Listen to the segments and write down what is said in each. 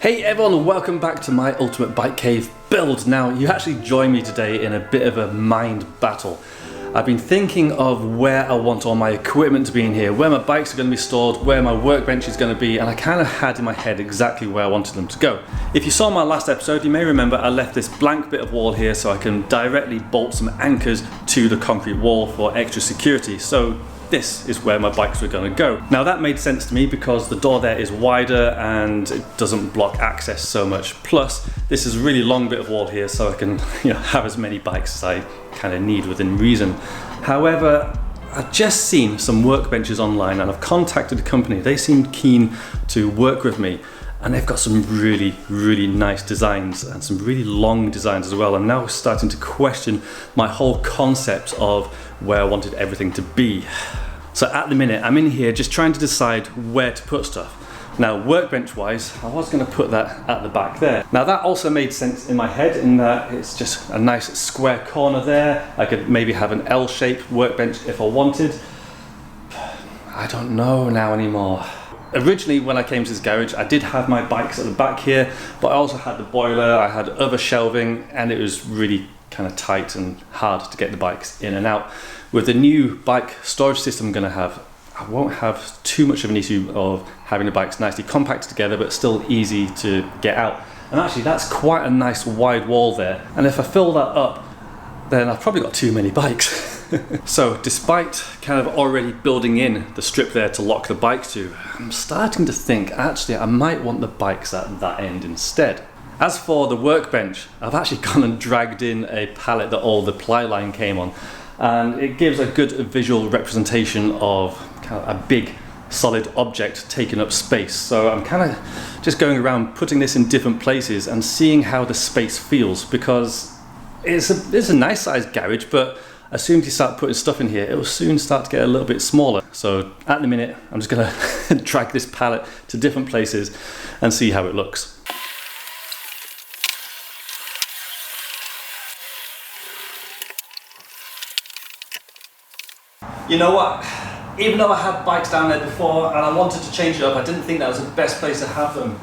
Hey everyone, welcome back to my Ultimate Bike Cave build. Now, you actually joined me today in a bit of a mind battle. I've been thinking of where I want all my equipment to be in here, where my bikes are going to be stored, where my workbench is going to be, and I kind of had in my head exactly where I wanted them to go. If you saw my last episode, you may remember I left this blank bit of wall here so I can directly bolt some anchors to the concrete wall for extra security. So this is where my bikes were going to go. Now that made sense to me because the door there is wider and it doesn't block access so much. Plus, this is a really long bit of wall here so I can have as many bikes as I kind of need within reason. However, I've just seen some workbenches online and I've contacted the company. They seemed keen to work with me and they've got some really nice designs and some really long designs as well. I'm now starting to question my whole concept of where I wanted everything to be. So at the minute, I'm in here just trying to decide where to put stuff. Now, workbench wise, I was going to put that at the back there. Now that also made sense in my head in that it's just a nice square corner there. I could maybe have an L-shaped workbench if I wanted. I don't know now anymore. Originally, when I came to this garage, I did have my bikes at the back here, but I also had the boiler, I had other shelving, and it was really kind of tight and hard to get the bikes in and out. With the new bike storage system I'm going to have, I won't have too much of an issue of having the bikes nicely compacted together, but still easy to get out. And actually, that's quite a nice wide wall there. And if I fill that up, then I've probably got too many bikes. So despite kind of already building in the strip there to lock the bikes to, I'm starting to think actually I might want the bikes at that end instead. As for the workbench, I've actually gone and dragged in a pallet that all the ply line came on, and it gives a good visual representation of kind of a big solid object taking up space. So I'm kind of just going around putting this in different places and seeing how the space feels, because it's a nice sized garage, but as soon as you start putting stuff in here, it will soon start to get a little bit smaller. So at the minute, I'm just gonna drag this pallet to different places and see how it looks. You know what? Even though I had bikes down there before and I wanted to change it up, I didn't think that was the best place to have them.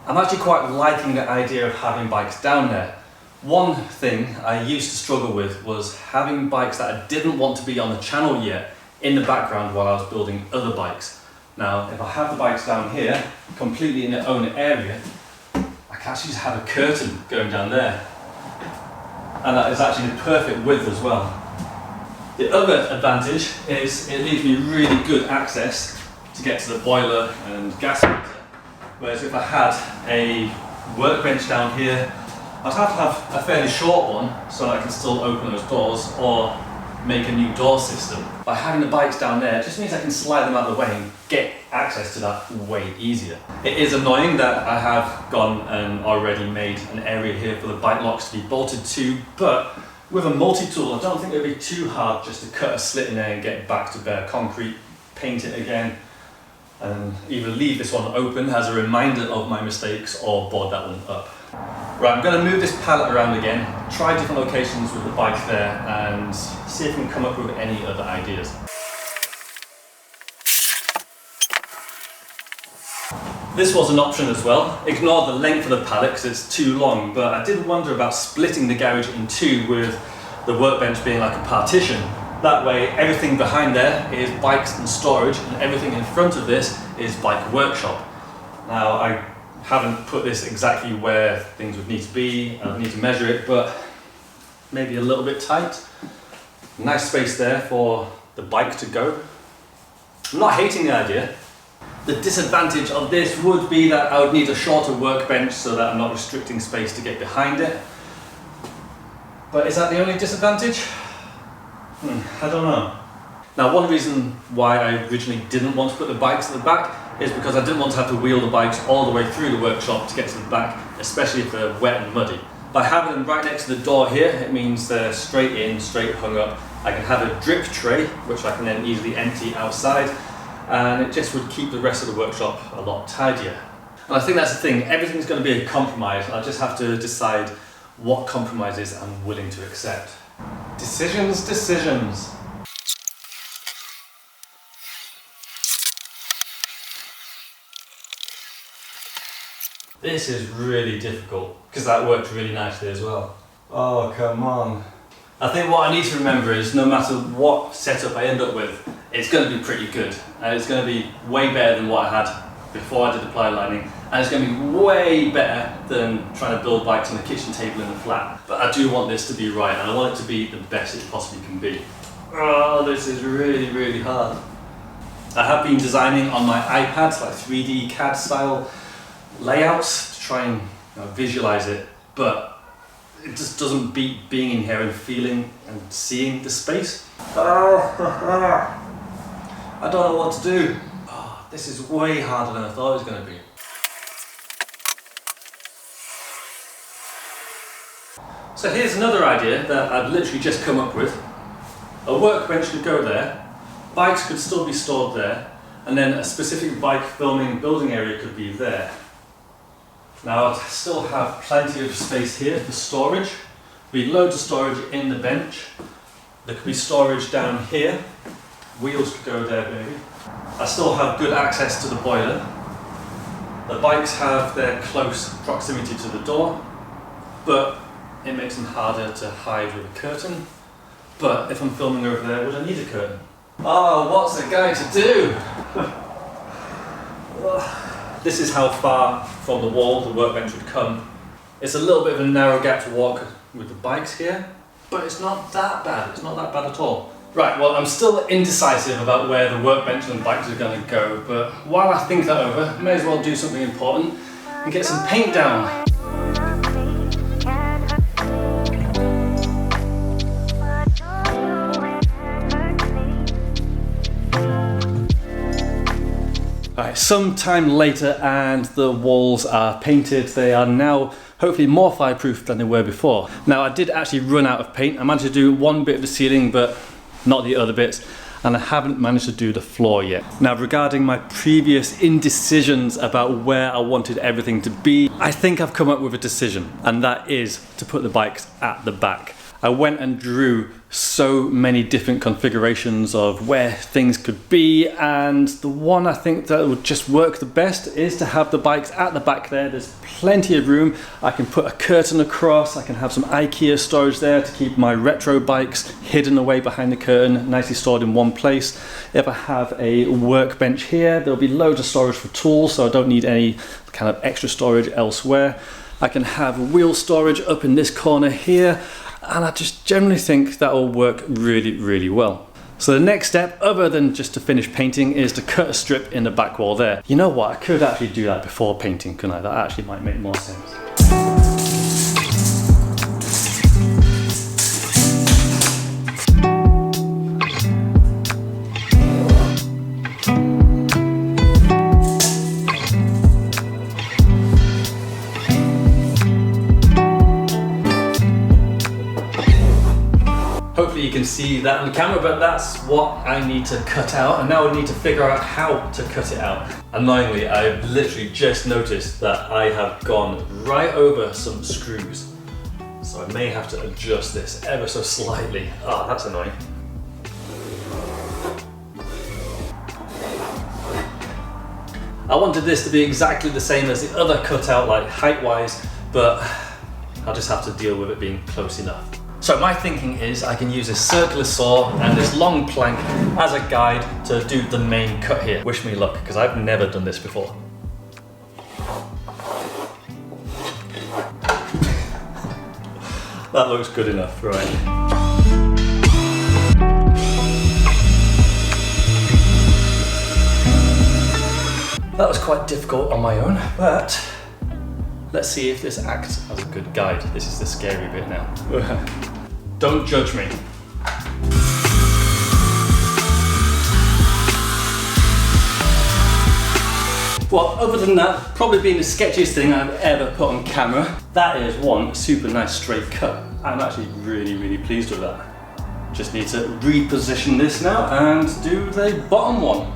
I'm actually quite liking the idea of having bikes down there. One thing I used to struggle with was having bikes that I didn't want to be on the channel yet in the background while I was building other bikes. Now, if I have the bikes down here, completely in their own area, I can actually just have a curtain going down there. And that is actually the perfect width as well. The other advantage is it leaves me really good access to get to the boiler and gas meter. Whereas if I had a workbench down here, I'd have to have a fairly short one so that I can still open those doors or make a new door system. By having the bikes down there, it just means I can slide them out of the way and get access to that way easier. It is annoying that I have gone and already made an area here for the bike locks to be bolted to, but with a multi-tool, I don't think it would be too hard just to cut a slit in there and get back to bare concrete, paint it again, and either leave this one open as a reminder of my mistakes or board that one up. Right, I'm going to move this pallet around again, try different locations with the bike there and see if I can come up with any other ideas. This was an option as well. Ignore the length of the pallet because it's too long, but I did wonder about splitting the garage in two with the workbench being like a partition. That way everything behind there is bikes and storage and everything in front of this is bike workshop. Now I haven't put this exactly where things would need to be. I need to measure it, but maybe a little bit tight. Nice space there for the bike to go. I'm not hating the idea. The disadvantage of this would be that I would need a shorter workbench so that I'm not restricting space to get behind it. But is that the only disadvantage? I don't know. Now, one reason why I originally didn't want to put the bikes at the back is because I didn't want to have to wheel the bikes all the way through the workshop to get to the back, especially if they're wet and muddy. By having them right next to the door here, it means they're straight in, straight hung up. I can have a drip tray, which I can then easily empty outside, and it just would keep the rest of the workshop a lot tidier. And I think that's the thing, everything's going to be a compromise. I just have to decide what compromises I'm willing to accept. Decisions, decisions. This is really difficult because that worked really nicely as well. Oh, come on. I think what I need to remember is no matter what setup I end up with, it's going to be pretty good. And it's going to be way better than what I had before I did the ply lining. And it's going to be way better than trying to build bikes on a kitchen table in a flat. But I do want this to be right, and I want it to be the best it possibly can be. Oh, this is really, really hard. I have been designing on my iPads, like 3D CAD style layouts to try and visualize it, but it just doesn't beat being in here and feeling and seeing the space. I don't know what to do. Oh, this is way harder than I thought it was going to be. So here's another idea that I've literally just come up with. A workbench could go there, bikes could still be stored there, and then a specific bike filming building area could be there. Now I still have plenty of space here for storage. There'll be loads of storage in the bench. There could be storage down here. Wheels could go there maybe. I still have good access to the boiler. The bikes have their close proximity to the door, but it makes them harder to hide with a curtain. But if I'm filming over there, would I need a curtain? Oh, what's a guy to do? This is how far from the wall the workbench would come. It's a little bit of a narrow gap to walk with the bikes here, but it's not that bad. It's not that bad at all. Right, well, I'm still indecisive about where the workbench and the bikes are going to go, but while I think that over, I may as well do something important and get some paint down. Alright, some time later and the walls are painted. They are now hopefully more fireproof than they were before. Now I did actually run out of paint. I managed to do one bit of the ceiling but not the other bits, and I haven't managed to do the floor yet. Now regarding my previous indecisions about where I wanted everything to be, I think I've come up with a decision, and that is to put the bikes at the back. I went and drew so many different configurations of where things could be, and the one I think that would just work the best is to have the bikes at the back there. There's plenty of room. I can put a curtain across, I can have some IKEA storage there to keep my retro bikes hidden away behind the curtain, nicely stored in one place. If I have a workbench here, there'll be loads of storage for tools, so I don't need any kind of extra storage elsewhere. I can have wheel storage up in this corner here, and I just generally think that will work really, really well. So the next step, other than just to finish painting, is to cut a strip in the back wall there. You know what, I could actually do that before painting, couldn't I? That actually might make more sense. Hopefully you can see that on the camera, but that's what I need to cut out, and now I need to figure out how to cut it out. Annoyingly, I've literally just noticed that I have gone right over some screws, so I may have to adjust this ever so slightly. Oh, that's annoying. I wanted this to be exactly the same as the other cutout, like height-wise, but I'll just have to deal with it being close enough. So my thinking is I can use this circular saw and this long plank as a guide to do the main cut here. Wish me luck, because I've never done this before. That looks good enough, right? That was quite difficult on my own, but let's see if this acts as a good guide. This is the scary bit now. Don't judge me. Well, other than that, probably being the sketchiest thing I've ever put on camera, that is one super nice straight cut. I'm actually really, really pleased with that. Just need to reposition this now and do the bottom one.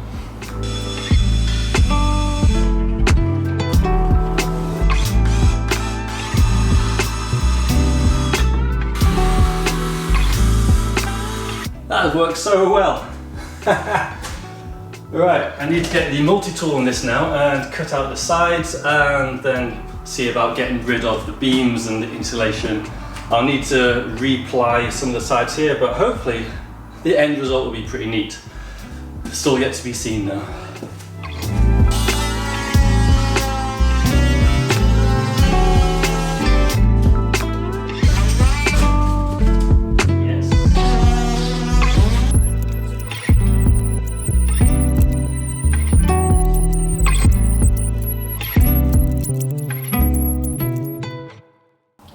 That has worked so well. Right, I need to get the multi-tool on this now and cut out the sides and then see about getting rid of the beams and the insulation. I'll need to reply some of the sides here, but hopefully the end result will be pretty neat. Still yet to be seen though.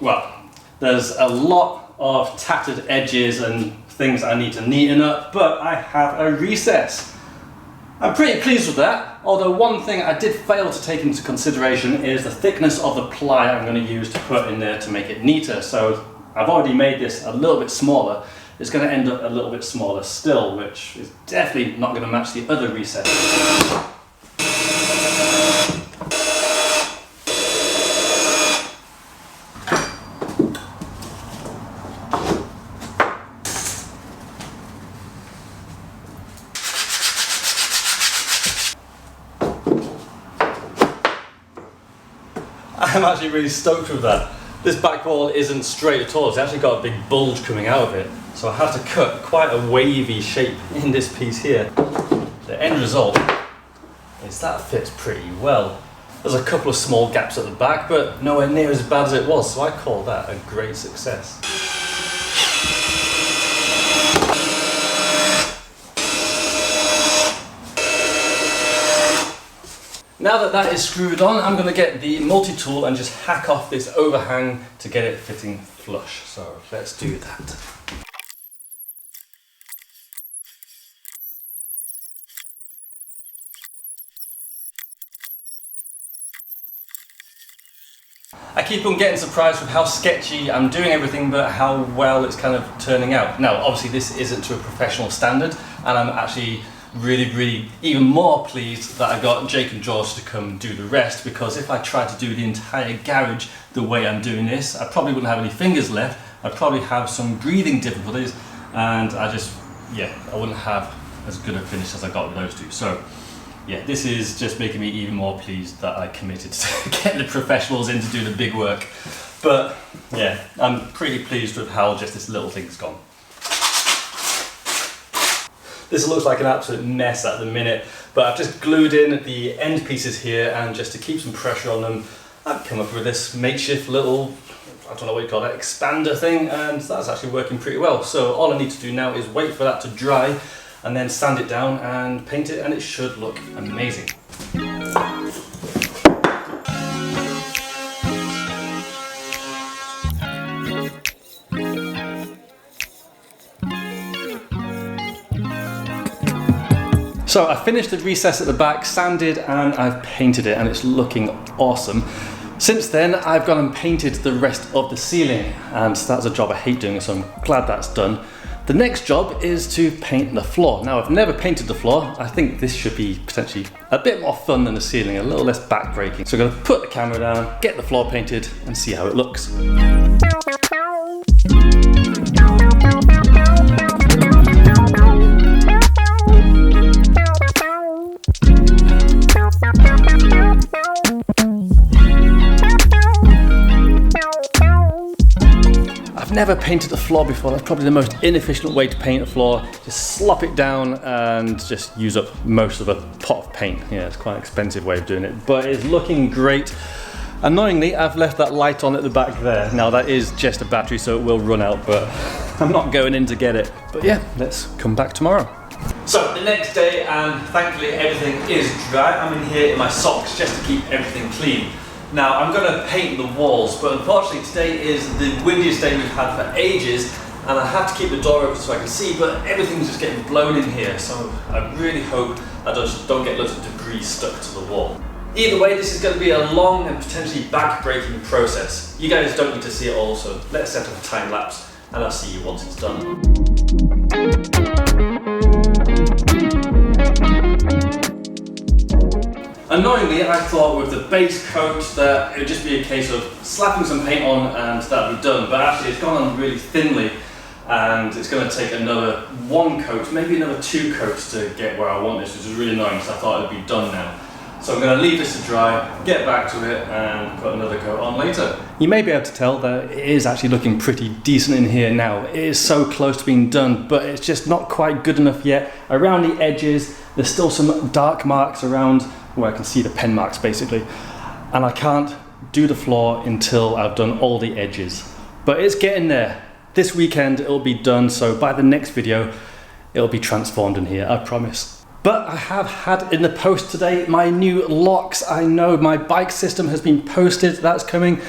Well, there's a lot of tattered edges and things I need to neaten up, but I have a recess. I'm pretty pleased with that, although one thing I did fail to take into consideration is the thickness of the ply I'm going to use to put in there to make it neater. So I've already made this a little bit smaller. It's going to end up a little bit smaller still, which is definitely not going to match the other recess. I'm actually really stoked with that. This back wall isn't straight at all, it's actually got a big bulge coming out of it. So I had to cut quite a wavy shape in this piece here. The end result is that fits pretty well. There's a couple of small gaps at the back, but nowhere near as bad as it was, so I call that a great success. Now that that is screwed on, I'm going to get the multi-tool and just hack off this overhang to get it fitting flush. So let's do that. I keep on getting surprised with how sketchy I'm doing everything, but how well it's kind of turning out. Now, obviously this isn't to a professional standard, and I'm actually really even more pleased that I got Jake and George to come do the rest, because if I tried to do the entire garage the way I'm doing this, I probably wouldn't have any fingers left. I'd probably have some breathing difficulties, and I wouldn't have as good a finish as I got with those two. So yeah, this is just making me even more pleased that I committed to get the professionals in to do the big work. But yeah, I'm pretty pleased with how just this little thing's gone. This looks like an absolute mess at the minute, but I've just glued in the end pieces here, and just to keep some pressure on them, I've come up with this makeshift little, I don't know what you call it, expander thing, and that's actually working pretty well. So all I need to do now is wait for that to dry, and then sand it down and paint it, and it should look amazing. So I finished the recess at the back, sanded, and I've painted it, and it's looking awesome. Since then, I've gone and painted the rest of the ceiling, and that's a job I hate doing, so I'm glad that's done. The next job is to paint the floor. Now, I've never painted the floor. I think this should be potentially a bit more fun than the ceiling, a little less backbreaking. So I'm gonna put the camera down, get the floor painted, and see how it looks. I've never painted a floor before. That's probably the most inefficient way to paint a floor. Just slop it down and just use up most of a pot of paint. Yeah, it's quite an expensive way of doing it, but it's looking great. Annoyingly, I've left that light on at the back there. Now that is just a battery, so it will run out, but I'm not going in to get it. But yeah, let's come back tomorrow. So the next day, and thankfully everything is dry. I'm in here in my socks just to keep everything clean. Now I'm going to paint the walls, but unfortunately today is the windiest day we've had for ages, and I have to keep the door open so I can see, but everything's just getting blown in here, so I really hope I just don't get loads of debris stuck to the wall. Either way, this is going to be a long and potentially back-breaking process. You guys don't need to see it all, so let's set up a time lapse, and I'll see you once it's done. Annoyingly, I thought with the base coat that it would just be a case of slapping some paint on and that'd be done, but actually it's gone on really thinly, and it's going to take another one coat, maybe another 2 coats to get where I want this, which is really annoying because I thought it'd be done now. So I'm going to leave this to dry, get back to it and put another coat on later. You may be able to tell that it is actually looking pretty decent in here now. It is so close to being done, but it's just not quite good enough yet. Around the edges, there's still some dark marks around where I can see the pen marks basically. And I can't do the floor until I've done all the edges. But it's getting there. This weekend it'll be done, so by the next video, it'll be transformed in here, I promise. But I have had in the post today my new locks. I know my bike system has been posted, that's coming.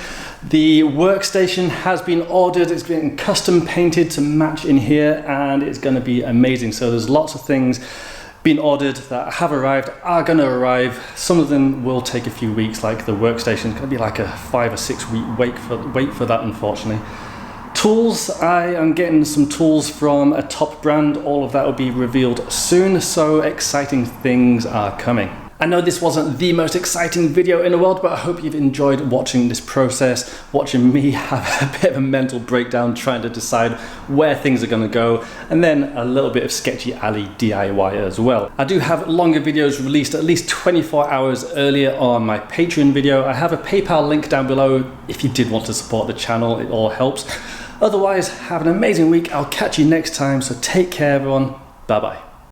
The workstation has been ordered, it's been custom painted to match in here and it's gonna be amazing. So there's lots of things being ordered that have arrived, are gonna arrive. Some of them will take a few weeks, like the workstation. It's gonna be like a 5 or 6 week wait for that, unfortunately. Tools, I am getting some tools from a top brand. All of that will be revealed soon, so exciting things are coming. I know this wasn't the most exciting video in the world, but I hope you've enjoyed watching this process, watching me have a bit of a mental breakdown trying to decide where things are going to go, and then a little bit of Sketchy Alley DIY as well. I do have longer videos released at least 24 hours earlier on my Patreon video. I have a PayPal link down below if you did want to support the channel, it all helps. Otherwise, have an amazing week. I'll catch you next time, so take care everyone. Bye bye.